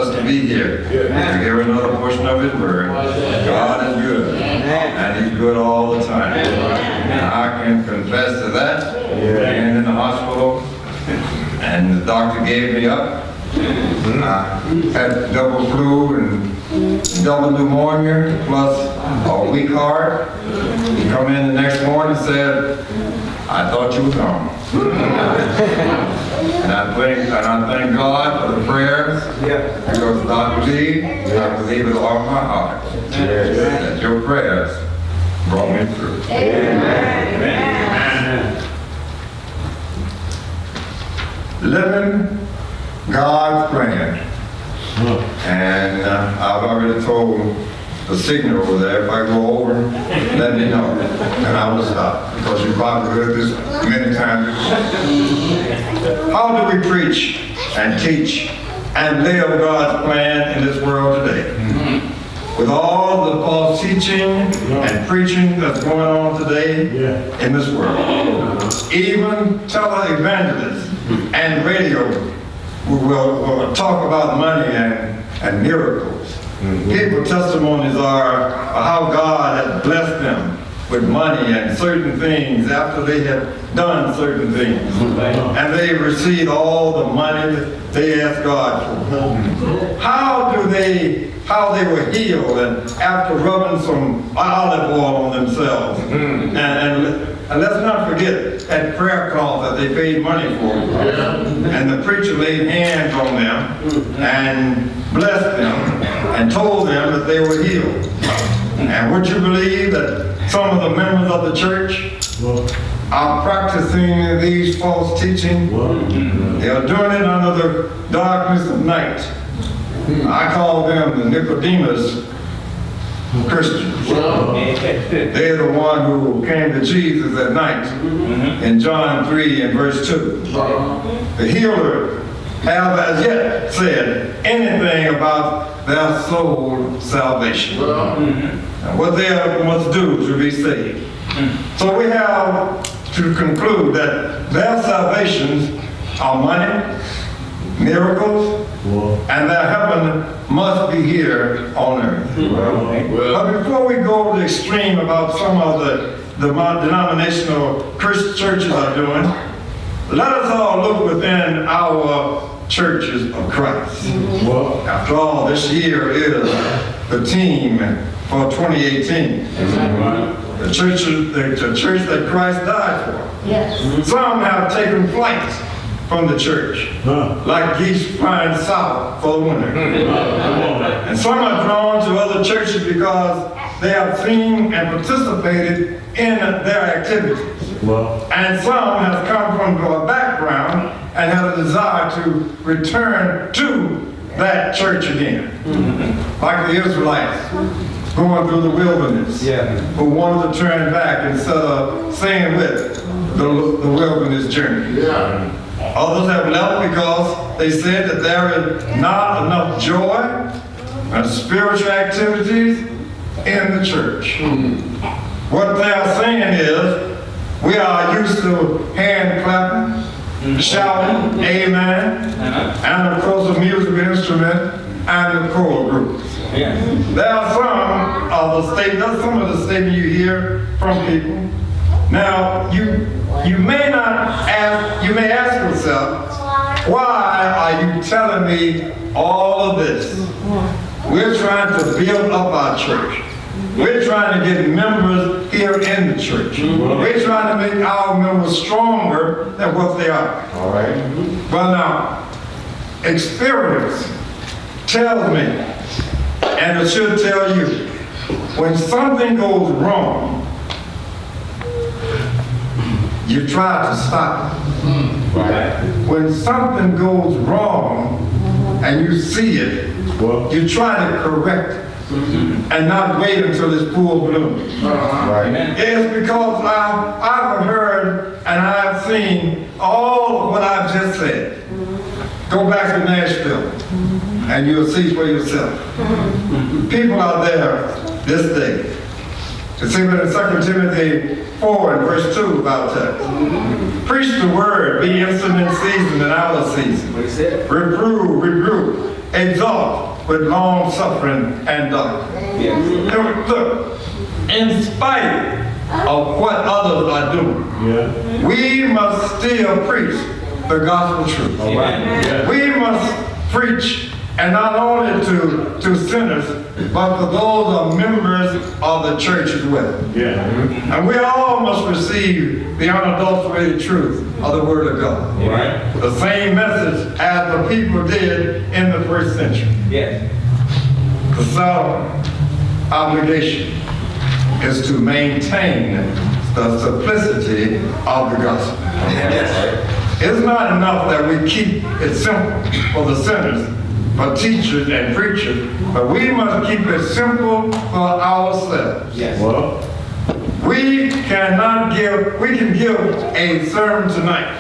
us to be here to hear another portion of His Word. God is good, and He's good all the time. And I can confess to that. Being in the hospital, and the doctor gave me up. I had double flu and double pneumonia plus a weak heart. He come in the next morning and said, I thought you were gone. And I thank God for the prayers, because I believe with all my heart that your prayers brought me through. Amen. Living God's plan. And I've already told the signal over there, if I go over, let me know, and I will stop, because you probably heard this many times before. How do we preach and teach and live God's plan in this world today? With all the false teaching and preaching that's going on today in this world, even televangelists and radio will talk about money and miracles. People's testimonies are how God has blessed them with money and certain things after they have done certain things. And they receive all the money that they ask God for. How they were healed and after rubbing some olive oil on themselves. And let's not forget that prayer call that they paid money for. And the preacher laid hands on them and blessed them and told them that they were healed. And would you believe that some of the members of the church are practicing these false teaching? They are doing it under the darkness of night. I call them the Nicodemus Christians. They're the one who came to Jesus at night in John 3 and verse 2. The healer have as yet said anything about their soul salvation. And what they must do to be saved. So we have to conclude that their salvations are money, miracles, and their heaven must be here on earth. But before we go to the extreme about some of the denominational Christian churches are doing, let us all look within our churches of Christ. After all, this year is the theme for 2018. The church that Christ died for. Some have taken flight from the church, like geese flying south for the winter. And some are drawn to other churches because they have seen and participated in their activities. And some have come from a background and have a desire to return to that church again. Like the Israelites going through the wilderness, who wanted to turn back instead of staying with the wilderness journey. Others have left because they said that there is not enough joy and spiritual activities in the church. What they are saying is, we are used to hand clapping, shouting, amen, and of course a musical instrument and the choral groups. There are some of the statements you hear from people. Now, you may ask yourself, why are you telling me all of this? We're trying to build up our church. We're trying to get members here in the church. We're trying to make our members stronger than what they are. All right. Well, now, experience tells me, and it should tell you, when something goes wrong, you try to stop it. Right. When something goes wrong and you see it, you try to correct it. And not wait until it's full bloom. It's because I've heard and I've seen all of what I've just said. Go back to Nashville and you'll see for yourself. People out there this day. It's even in 2 Timothy 4 and verse 2 about that. Preach the word, be instant in season and out of season. Reprove, rebuke, exalt with long suffering and doctrine. Look, in spite of what others are doing, we must still preach the gospel truth. We must preach, and not only to sinners, but for those are members of the church as well. And we all must receive the unadulterated truth of the Word of God. The same message as the people did in the first century. The solemn obligation is to maintain the simplicity of the gospel. It's not enough that we keep it simple for the sinners, for teachers and preachers, but we must keep it simple for ourselves. We can give a sermon tonight.